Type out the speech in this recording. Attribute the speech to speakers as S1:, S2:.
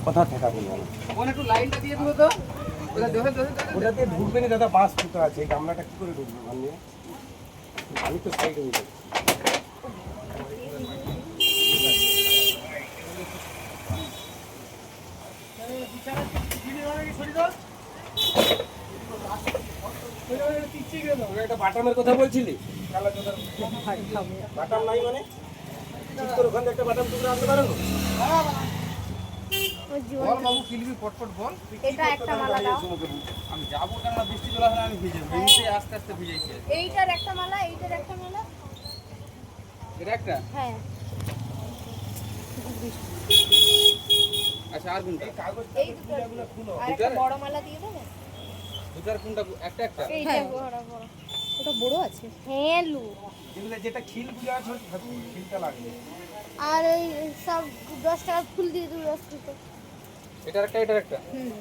S1: কোথাও ঠেকাবে না।
S2: কোন একটু লাইনটা দিয়ে দিও তো।
S1: ওটাতে ঢুকবে না দাদা, বাস ফুটো আছে, এই গামলাটা কি করে ঢুকবে ভান নিয়ে? আমি তো সাইডে হয়ে যাচ্ছি। একটা বাটামের কথা বলছিলি, বাটাম নাই মানে ঠিক করে ওখান থেকে একটা বাটাম টুকরা আনতে পারো না?
S2: বল বাবু কিলবি পটপট বল।
S3: এটা একটা মালা দাও।
S2: আমি যাবো কেন না, বৃষ্টি চলে আসলে আমি ভিজে যাবো। এমনিতে আস্তে আস্তে ভিজেছি।
S3: এইটার একটা মালা, এইটার একটা মালা।
S2: এটা একটা।
S3: হ্যাঁ।
S2: আচ্ছা আর কোনটা?
S3: এই দুটো। আর একটা বড় মালা দিয়ে দেবে?
S2: দুটার কোনটা? একটা একটা।
S3: এইটা বড় বড়। ওটা বড় আছে। হ্যাঁ লু।
S1: এগুলো যেটা খিলগুলো আছে খিলটা লাগবে।
S3: আর এই সব 10 টাকা ফুল দিয়ে দেবে 10 টাকা।
S2: এটার একটা এটার একটা।
S3: হুম।